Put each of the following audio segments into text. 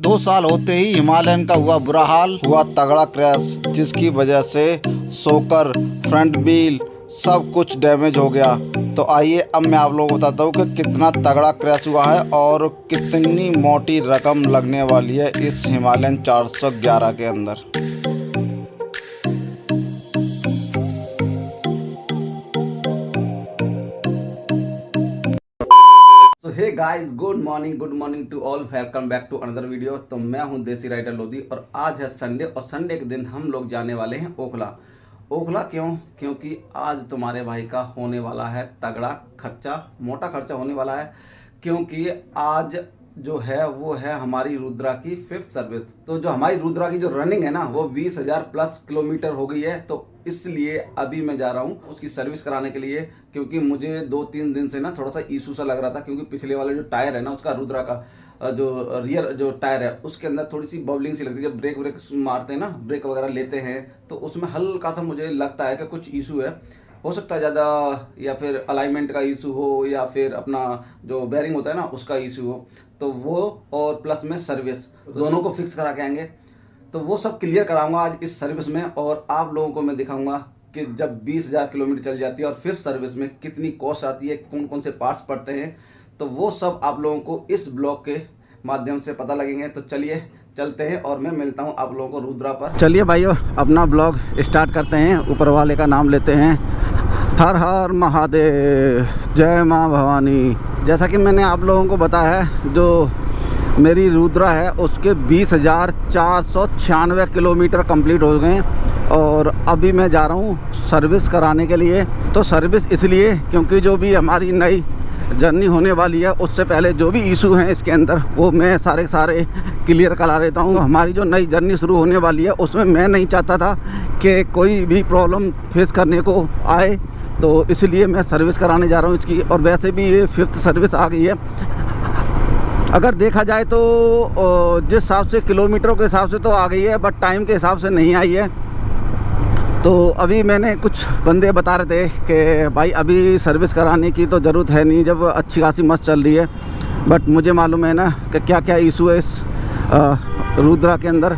2 साल होते ही हिमालयन का हुआ बुरा हाल, हुआ तगड़ा क्रैश, जिसकी वजह से शॉकर, फ्रंट व्हील सब कुछ डैमेज हो गया। तो आइए अब मैं आप लोगों को बताता हूँ कि कितना तगड़ा क्रैश हुआ है और कितनी मोटी रकम लगने वाली है इस हिमालयन 411 के अंदर। तो hey guys, good morning to all, welcome back to another video. तो मैं हूं देसी राइडर लोधी और आज है संडे और संडे के दिन हम लोग जाने वाले हैं ओखला। ओखला क्यों? क्योंकि आज तुम्हारे भाई का होने वाला है तगड़ा खर्चा, मोटा खर्चा होने वाला है। क्योंकि आज जो है वो है हमारी रुद्रा की 5th सर्विस। तो जो हमारी रुद्रा की जो रनिंग है ना वो 20,000 प्लस किलोमीटर हो गई है। तो इसलिए अभी मैं जा रहा हूँ उसकी सर्विस कराने के लिए, क्योंकि मुझे 2-3 दिन से ना थोड़ा सा इशू सा लग रहा था। क्योंकि पिछले वाले जो टायर है ना उसका, रुद्रा का जो रियर जो टायर है उसके अंदर थोड़ी सी बबलिंग सी लगती है। जब ब्रेक मारते हैं ना, ब्रेक वगैरह लेते हैं तो उसमें हल्का सा मुझे लगता है कि कुछ इशू है। हो सकता है ज़्यादा, या फिर अलाइनमेंट का इशू हो, या फिर अपना जो बेरिंग होता है ना उसका इशू हो। तो वो और प्लस में सर्विस दोनों को फिक्स करा के आएंगे। तो वो सब क्लियर कराऊंगा आज इस सर्विस में, और आप लोगों को मैं दिखाऊंगा कि जब 20,000 किलोमीटर चल जाती है और 5th सर्विस में कितनी कॉस्ट आती है, कौन कौन से पार्ट्स पड़ते हैं। तो वो सब आप लोगों को इस ब्लॉग के माध्यम से पता लगेंगे। तो चलिए चलते हैं और मैं मिलता हूँ आप लोगों को रुद्रा पर। चलिए भाइयों, अपना ब्लॉग स्टार्ट करते हैं। ऊपर वाले का नाम लेते हैं। हर हर महादेव, जय माँ भवानी। जैसा कि मैंने आप लोगों को बताया है, जो मेरी रुद्रा है उसके 20,496 किलोमीटर कंप्लीट हो गए हैं और अभी मैं जा रहा हूँ सर्विस कराने के लिए। तो सर्विस इसलिए क्योंकि जो भी हमारी नई जर्नी होने वाली है उससे पहले जो भी इशू हैं इसके अंदर वो मैं सारे क्लियर करा लेता हूँ। हमारी जो नई जर्नी शुरू होने वाली है उसमें मैं नहीं चाहता था कि कोई भी प्रॉब्लम फेस करने को आए, तो इसलिए मैं सर्विस कराने जा रहा हूँ इसकी। और वैसे भी ये 5th सर्विस आ गई है। अगर देखा जाए तो जिस हिसाब से किलोमीटरों के हिसाब से तो आ गई है, बट टाइम के हिसाब से नहीं आई है। तो अभी मैंने कुछ बंदे बता रहे थे कि भाई अभी सर्विस कराने की तो ज़रूरत है नहीं जब अच्छी खासी मस्त चल रही है। बट मुझे मालूम है ना कि क्या क्या इशू है इस रुद्रा के अंदर।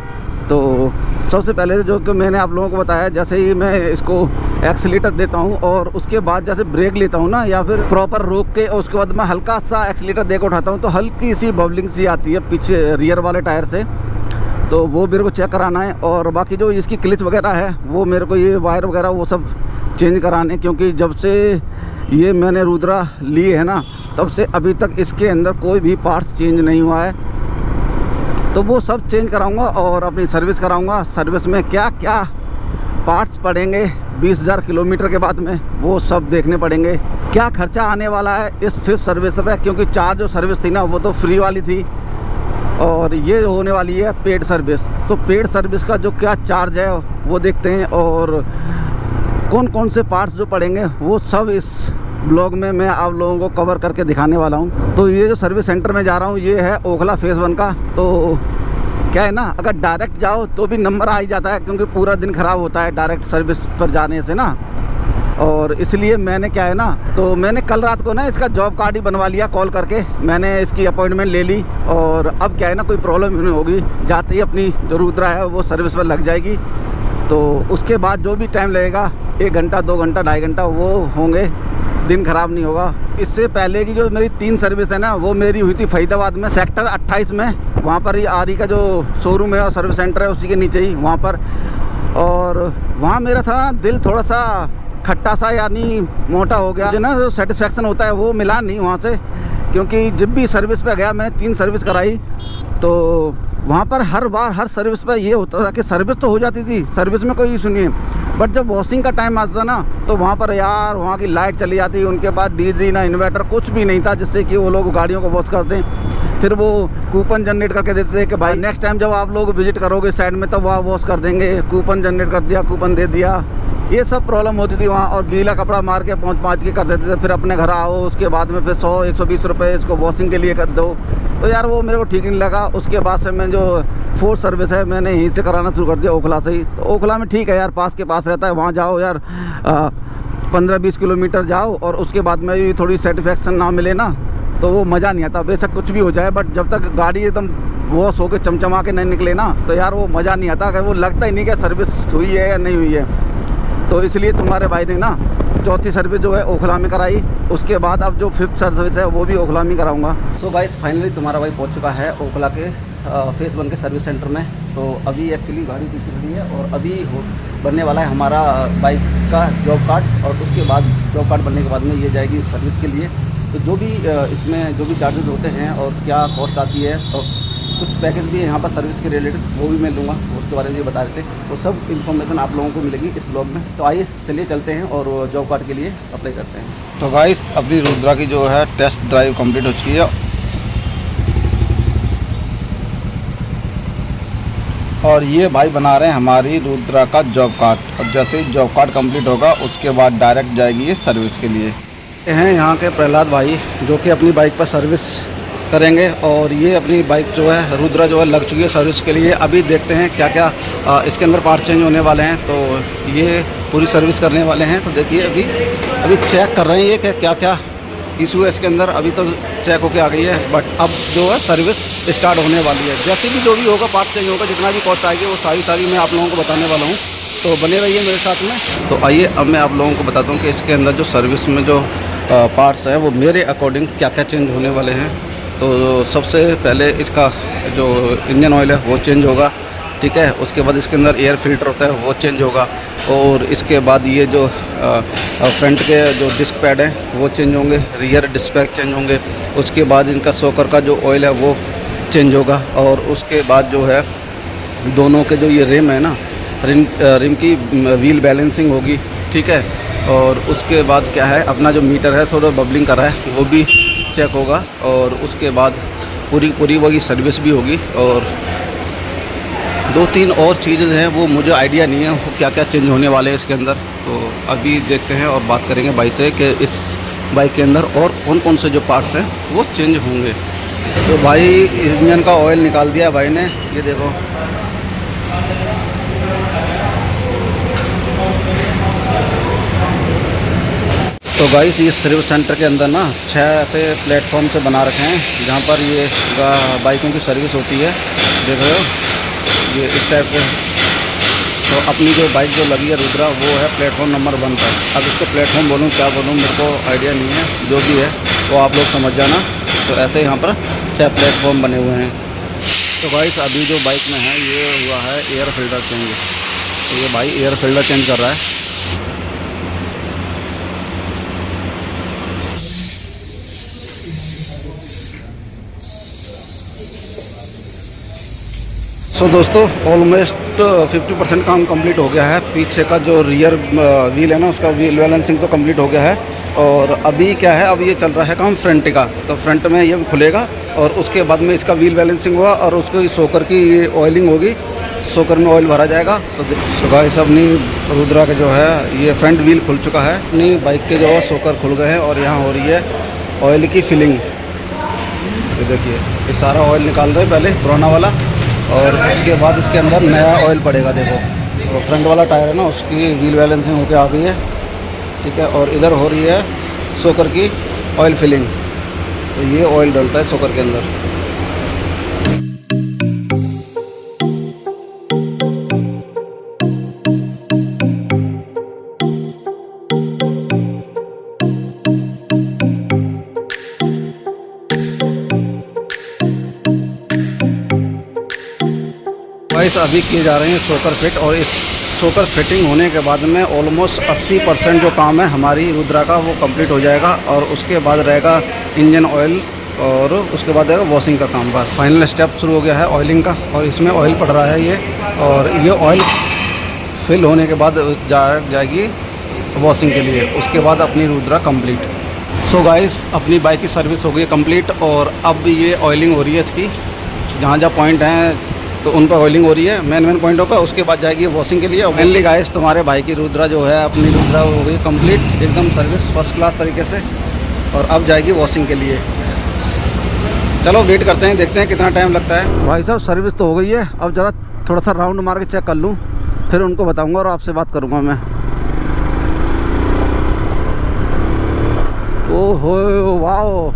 तो सबसे पहले जो कि मैंने आप लोगों को बताया, जैसे ही मैं इसको एक्सीलेटर देता हूँ और उसके बाद जैसे ब्रेक लेता हूँ ना, या फिर प्रॉपर रोक के और उसके बाद मैं हल्का सा एक्सीलेटर दे के उठाता हूँ तो हल्की सी बबलिंग सी आती है पीछे रियर वाले टायर से। तो वो मेरे को चेक कराना है। और बाकी जो इसकी क्लिच वगैरह है वो मेरे को, ये वायर वगैरह वो सब चेंज कराने, क्योंकि जब से ये मैंने रुद्रा ली है ना तब से अभी तक इसके अंदर कोई भी पार्ट्स चेंज नहीं हुआ है। तो वो सब चेंज कराऊंगा और अपनी सर्विस कराऊंगा। सर्विस में क्या क्या पार्ट्स पड़ेंगे 20,000 किलोमीटर के बाद में वो सब देखने पड़ेंगे। क्या खर्चा आने वाला है इस 5th सर्विस पर, क्योंकि 4 जो सर्विस थी ना वो तो फ्री वाली थी और ये होने वाली है पेड सर्विस। तो पेड सर्विस का जो क्या चार्ज है वो देखते हैं, और कौन कौन से पार्ट्स जो पड़ेंगे वो सब इस ब्लॉग में मैं आप लोगों को कवर करके दिखाने वाला हूँ। तो ये जो सर्विस सेंटर में जा रहा हूँ ये है ओखला फेज़ 1 का। तो क्या है ना, अगर डायरेक्ट जाओ तो भी नंबर आ ही जाता है, क्योंकि पूरा दिन ख़राब होता है डायरेक्ट सर्विस पर जाने से ना। और इसलिए मैंने क्या है ना, तो मैंने कल रात को ना इसका जॉब कार्ड ही बनवा लिया। कॉल करके मैंने इसकी अपॉइंटमेंट ले ली और अब क्या है ना, कोई प्रॉब्लम नहीं होगी। जाते ही अपनी जो रुद्रा है वो सर्विस पर लग जाएगी। तो उसके बाद जो भी टाइम लगेगा, 1 घंटा 2 घंटा 2.5 घंटा वो होंगे, दिन ख़राब नहीं होगा। इससे पहले की जो मेरी 3 सर्विस है ना वो मेरी हुई थी फरीदाबाद में, सेक्टर 28 में। वहाँ पर ही आरी का जो शोरूम है और सर्विस सेंटर है उसी के नीचे ही वहाँ पर। और वहाँ मेरा था दिल थोड़ा सा खट्टा सा, यानी मोटा हो गया। जो ना जो सेटिस्फेक्शन होता है वो मिला नहीं वहाँ से, क्योंकि जब भी सर्विस पे गया, मैंने 3 सर्विस कराई तो वहाँ पर हर बार हर सर्विस पर ये होता था कि सर्विस तो हो जाती थी, सर्विस में कोई इशू नहीं है, बट जब वॉशिंग का टाइम आता था ना तो वहाँ पर यार वहाँ की लाइट चली जाती। उनके पास डीजी ना इन्वर्टर कुछ भी नहीं था जिससे कि वो लोग गाड़ियों को वॉश कर दें। फिर वो कूपन जनरेट करके देते थे कि भाई नेक्स्ट टाइम जब आप लोग विजिट करोगे साइड में तब वहाँ वॉश कर देंगे। कूपन जनरेट कर दिया, कूपन दे दिया, ये सब प्रॉब्लम होती थी वहाँ। और गीला कपड़ा मार के पहुँच के कर देते थे। फिर अपने घर आओ, उसके बाद में फिर 100-120 रुपये इसको वॉशिंग के लिए कर दो। तो यार वो मेरे को ठीक नहीं लगा। उसके बाद से मैं जो 4th सर्विस है मैंने यहीं से कराना शुरू कर दिया, ओखला से ही। तो ओखला में ठीक है यार, पास के पास रहता है, वहाँ जाओ यार 15-20 किलोमीटर जाओ और उसके बाद में भी थोड़ी सेटिस्फेक्शन ना मिले ना तो वो मज़ा नहीं आता। बेशक कुछ भी हो जाए, बट जब तक गाड़ी एकदम वॉश होकर चमचमा के नहीं निकले ना, तो यार वो मज़ा नहीं आता। कि वो लगता ही नहीं कि सर्विस हुई है या नहीं हुई है। तो इसलिए तुम्हारे भाई ने ना चौथी सर्विस जो है ओखला में कराई, उसके बाद अब जो 5th सर्विस है वो भी ओखला में कराऊंगा। सो गाइस, फाइनली तुम्हारा भाई पहुंच चुका है ओखला के फेज़ 1 के सर्विस सेंटर में। तो अभी एक्चुअली गाड़ी दिख रही है और अभी बनने वाला है हमारा बाइक का जॉब कार्ड, और उसके बाद जॉब कार्ड बनने के बाद में ये जाएगी सर्विस के लिए। तो जो भी इसमें जो भी चार्जेस होते हैं और क्या कॉस्ट आती है, और कुछ पैकेज भी यहाँ पर सर्विस के रिलेटेड वो भी मैं लूँगा, उसके बारे में ये बता देते हैं। वो सब इन्फॉर्मेशन आप लोगों को मिलेगी इस ब्लॉग में। तो आइए चलिए चलते हैं और जॉब कार्ड के लिए अप्लाई करते हैं। तो गाइस, अपनी रुद्रा की जो है टेस्ट ड्राइव कंप्लीट हो चुकी है और ये भाई बना रहे हैं हमारी रुद्रा का जॉब कार्ड। और जैसे ही जॉब कार्ड कंप्लीट होगा उसके बाद डायरेक्ट जाएगी ये सर्विस के लिए। हैं यहाँ के प्रहलाद भाई, जो कि अपनी बाइक पर सर्विस करेंगे। और ये अपनी बाइक जो है रुद्रा जो है लग चुकी है सर्विस के लिए। अभी देखते हैं क्या क्या इसके अंदर पार्ट चेंज होने वाले हैं। तो ये पूरी सर्विस करने वाले हैं। तो देखिए अभी चेक कर रहे हैं ये कि क्या क्या इशू है इसके अंदर। अभी तो चेक होके आ गई है, बट अब जो है सर्विस स्टार्ट होने वाली है। जैसे भी जो भी होगा, पार्ट चेंज होगा, जितना भी कॉस्ट आएगी वो सारी मैं आप लोगों को बताने वाला हूँ। तो बने रहिए मेरे साथ में। तो आइए अब मैं आप लोगों को बताता हूँ कि इसके अंदर जो सर्विस में जो पार्ट्स हैं वो मेरे अकॉर्डिंग क्या क्या चेंज होने वाले हैं। तो सबसे पहले इसका जो इंजन ऑयल है वो चेंज होगा, ठीक है। उसके बाद इसके अंदर एयर फिल्टर होता है वो चेंज होगा। और इसके बाद ये जो फ्रंट के जो डिस्क पैड हैं वो चेंज होंगे, रियर डिस्क पैड चेंज होंगे। उसके बाद इनका शॉकर का जो ऑयल है वो चेंज होगा। और उसके बाद जो है दोनों के जो ये रिम है ना, रिम की व्हील बैलेंसिंग होगी, ठीक है। और उसके बाद क्या है, अपना जो मीटर है थोड़ा बबलिंग कर रहा है वो भी चेक होगा। और उसके बाद पूरी वही सर्विस भी होगी। और 2-3 और चीज़ें हैं वो मुझे आइडिया नहीं है वो क्या क्या चेंज होने वाले हैं इसके अंदर। तो अभी देखते हैं और बात करेंगे भाई से कि इस बाइक के अंदर और कौन कौन से जो पार्ट्स हैं वो चेंज होंगे। तो भाई इंजन का ऑयल निकाल दिया भाई ने, ये देखो। तो गाइस, ये सर्विस सेंटर के अंदर ना 6 ऐसे प्लेटफॉर्म से बना रखे हैं जहाँ पर ये बाइकों की सर्विस होती है। देख रहे हो ये इस टाइप के। तो अपनी जो बाइक जो लगी है रुद्रा वो है प्लेटफॉर्म नंबर 1 पर। अब इसको प्लेटफॉर्म बोलूँ क्या बोलूँ मेरे को आइडिया नहीं है, जो भी है वो आप लोग समझ जाना। तो ऐसे यहाँ पर 6 प्लेटफॉर्म बने हुए हैं। तो गाइस, अभी जो बाइक में है ये हुआ है एयर फिल्टर चेंज। तो ये भाई एयर फिल्टर चेंज कर रहा है। सो दोस्तों, ऑलमोस्ट 50% काम कंप्लीट हो गया है। पीछे का जो रियर व्हील है ना, उसका व्हील बैलेंसिंग तो कंप्लीट हो गया है। और अभी क्या है, अब ये चल रहा है काम फ्रंट का। तो फ्रंट में ये खुलेगा और उसके बाद में इसका व्हील बैलेंसिंग हुआ और उसको शोकर की ये ऑयलिंग होगी, शोकर में ऑयल भरा जाएगा। तो गाइस, अपनी रुद्रा के जो है ये फ्रंट व्हील खुल चुका है। अपनी बाइक के जो है शोकर खुल गए हैं और यहाँ हो रही है ऑयल की फिलिंग। ये देखिए, ये सारा ऑयल निकाल रहे हैं पहले पुराना वाला, और उसके बाद इसके अंदर नया ऑयल पड़ेगा। देखो, तो फ्रंट वाला टायर है ना, उसकी व्हील बैलेंसिंग होके आ गई है, ठीक है। और इधर हो रही है शोकर की ऑयल फिलिंग। तो ये ऑयल डलता है शोकर के अंदर। गाइस, अभी किए जा रहे हैं शोकर फिट। और इस शोकर फिटिंग होने के बाद में ऑलमोस्ट 80% जो काम है हमारी रुद्रा का वो कंप्लीट हो जाएगा। और उसके बाद रहेगा इंजन ऑयल और उसके बाद रहेगा वॉशिंग का काम। बस फाइनल स्टेप शुरू हो गया है ऑयलिंग का। और इसमें ऑयल पड़ रहा है ये, और ये ऑयल फिल होने के बाद जाएगी वॉशिंग के लिए। उसके बाद अपनी रुद्रा कंप्लीट। सो गाइस, अपनी बाइक की सर्विस हो गई कंप्लीट। और अब ये ऑयलिंग हो रही है इसकी, जहाँ जहाँ पॉइंट हैं तो उन पर ऑयलिंग हो रही है मेन पॉइंटों पर। उसके बाद जाएगी वॉशिंग के लिए। मेनली गाइस, तुम्हारे भाई की रुद्रा जो है, अपनी रुद्रा हो गई कंप्लीट एकदम सर्विस फर्स्ट क्लास तरीके से। और अब जाएगी वॉशिंग के लिए। चलो वेट करते हैं, देखते हैं कितना टाइम लगता है। भाई साहब, सर्विस तो हो गई है। अब ज़रा थोड़ा सा राउंड मार के चेक कर लूँ, फिर उनको बताऊँगा और आपसे बात करूँगा मैं। ओहो वाओ,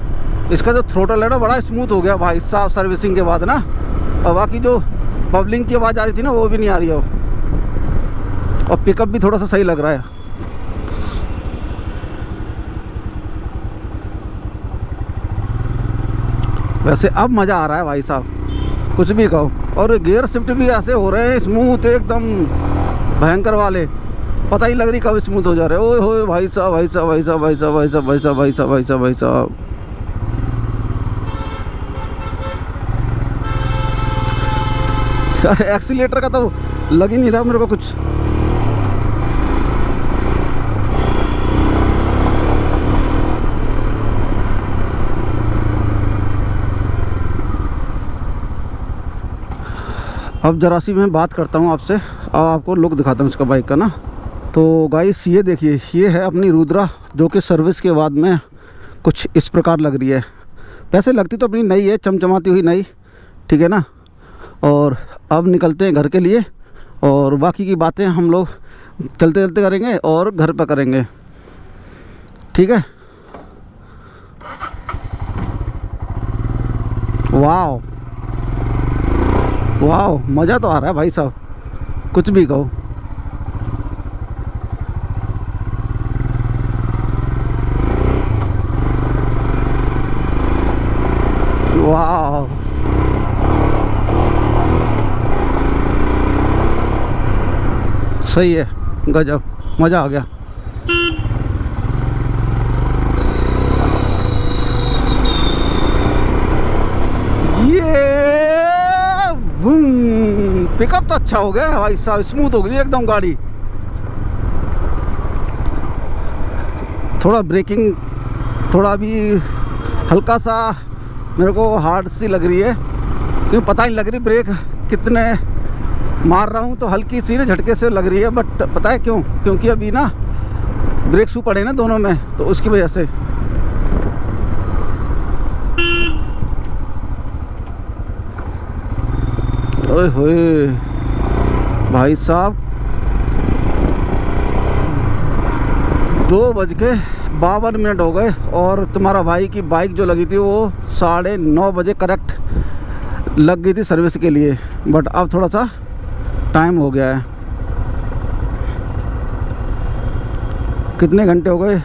इसका जो थ्रोटल है ना बड़ा स्मूथ हो गया भाई साहब सर्विसिंग के बाद ना। और बाकी जो बबलिंग की आवाज़ आ रही थी ना वो भी नहीं आ रही है। और पिकअप भी थोड़ा सा सही लग रहा है। वैसे अब मज़ा आ रहा है भाई साहब, कुछ भी कहो। और गियर शिफ्ट भी ऐसे हो रहे हैं स्मूथ एकदम भयंकर वाले, पता ही लग रही कब स्मूथ हो जा रहे हैं। ओए होए भाई साहब भाई साहब भाई साहब भाई साहब भाई साहब भाई साहब भाई साहब भाई साहब भाई साहब। यार एक्सीलेटर का तो लग ही नहीं रहा मेरे को कुछ। अब जरा सी मैं बात करता हूँ आपसे और आपको लुक दिखाता हूँ इसका बाइक का ना। तो गाइस ये देखिए, ये है अपनी रुद्रा जो कि सर्विस के बाद में कुछ इस प्रकार लग रही है। वैसे लगती तो अपनी नई है, चमचमाती हुई नई, ठीक है ना। और अब निकलते हैं घर के लिए और बाकी की बातें हम लोग चलते चलते करेंगे और घर पर करेंगे, ठीक है। वाह वाह मज़ा तो आ रहा है भाई साहब, कुछ भी कहो। वाह सही है, गजब मज़ा आ गया। पिकअप तो अच्छा हो गया भाई साहब, स्मूथ हो गई एकदम गाड़ी। थोड़ा ब्रेकिंग थोड़ा भी हल्का सा मेरे को हार्ड सी लग रही है, क्योंकि पता नहीं लग रही ब्रेक कितने मार रहा हूँ, तो हल्की सी ना झटके से लग रही है। बट पता है क्यों? क्योंकि अभी ना ब्रेक शू पड़े ना दोनों में, तो उसकी वजह से। ओए होए भाई साहब 2:52 हो गए और तुम्हारा भाई की बाइक जो लगी थी वो 9:30 बजे करेक्ट लग गई थी सर्विस के लिए। बट अब थोड़ा सा टाइम हो गया है। कितने घंटे हो गए?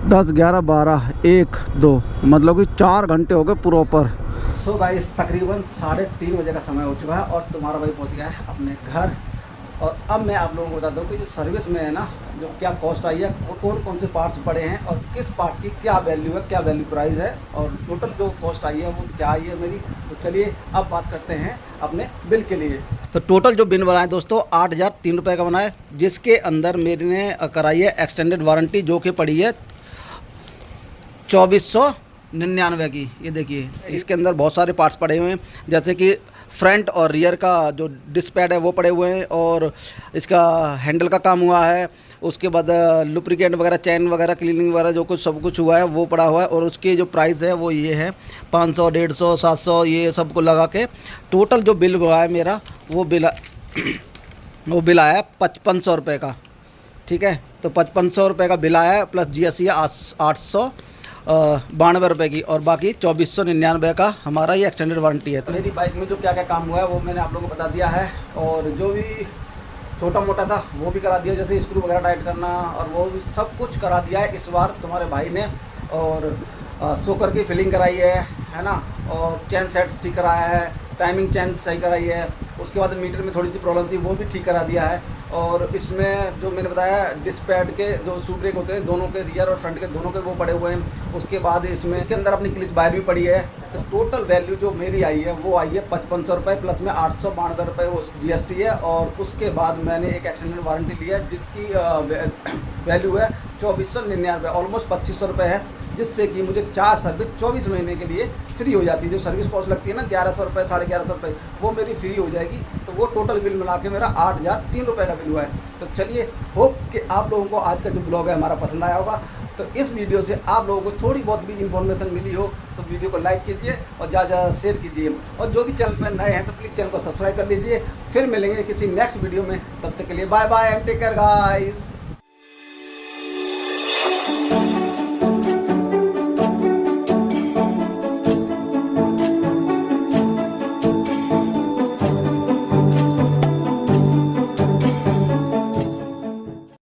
10, 11, 12, 1, 2 मतलब कि 4 घंटे हो गए प्रॉपर। सो गाइस तकरीबन 3:30 बजे का समय हो चुका है और तुम्हारा भाई पहुंच गया है अपने घर। और अब मैं आप लोगों को बता दूं कि जो सर्विस में है ना, जो क्या कॉस्ट आई है, कौन कौन से पार्ट्स पड़े हैं और किस पार्ट की क्या वैल्यू है, क्या वैल्यू प्राइस है और टोटल जो कॉस्ट आई है वो क्या आई है मेरी। तो चलिए अब बात करते हैं अपने बिल के लिए। तो टोटल जो बिल बना है दोस्तों 8,003 रुपये का बना है, जिसके अंदर मेरे ने कराई है एक्सटेंडेड वारंटी जो कि पड़ी है 2499 की। ये देखिए इसके अंदर बहुत सारे पार्ट्स पड़े हुए हैं, जैसे कि फ्रंट और रियर का जो डिस्क पैड है वो पड़े हुए हैं और इसका हैंडल का काम हुआ है। उसके बाद लुब्रिकेंट वगैरह, चैन वगैरह, क्लीनिंग वगैरह जो कुछ सब कुछ हुआ है वो पड़ा हुआ है। और उसकी जो प्राइस है वो ये है 500, 150, 700 ये सब को लगा के टोटल जो बिल हुआ है मेरा वो बिल आया 5500 रुपये का, ठीक है। तो 5500 रुपये का बिल आया है प्लस GST 892 रुपये की और बाकी 2499 का हमारा ये एक्सटेंडेड वारंटी है। तो मेरी बाइक में जो क्या क्या काम हुआ है वो मैंने आप लोगों को बता दिया है और जो भी छोटा मोटा था वो भी करा दिया, जैसे स्क्रू वगैरह टाइट करना और वो भी सब कुछ करा दिया है इस बार तुम्हारे भाई ने। और सोकर की फिलिंग कराई है ना, और चैन सेट ठीक कराया है, टाइमिंग चेंज सही कराई है। उसके बाद मीटर में थोड़ी सी प्रॉब्लम थी वो भी ठीक करा दिया है। और इसमें जो मैंने बताया डिस्क पैड के जो शू ब्रेक होते हैं दोनों के, रियर और फ्रंट के दोनों के वो पड़े हुए हैं। उसके बाद इसके अंदर अपनी क्लिच वायर भी पड़ी है। तो टोटल वैल्यू जो मेरी आई है वो आई है 5500 रुपये प्लस में 892 रुपये वो GST है। और उसके बाद मैंने एक एक्सटेंडेड वारंटी लिया जिसकी वैल्यू है 2499, ऑलमोस्ट 2500 रुपये है, जिससे कि मुझे 4 सर्विस 24 महीने के लिए फ्री हो जाती है। जो सर्विस कॉस्ट लगती है ना 1100 रुपये, 1150 रुपये, वो मेरी फ्री हो जाएगी। तो वो टोटल बिल मिला के मेरा 8,003 रुपये का बिल हुआ है। तो चलिए होप कि आप लोगों को आज का जो ब्लॉग है हमारा पसंद आया होगा। तो इस वीडियो से आप लोगों को थोड़ी बहुत भी इन्फॉर्मेशन मिली हो तो वीडियो को लाइक कीजिए और ज़्यादा शेयर कीजिए। और जो भी चैनल पर नए हैं तो प्लीज़ चैनल को सब्सक्राइब कर लीजिए। फिर मिलेंगे किसी नेक्स्ट वीडियो में, तब तक के लिए bye bye and take care guys.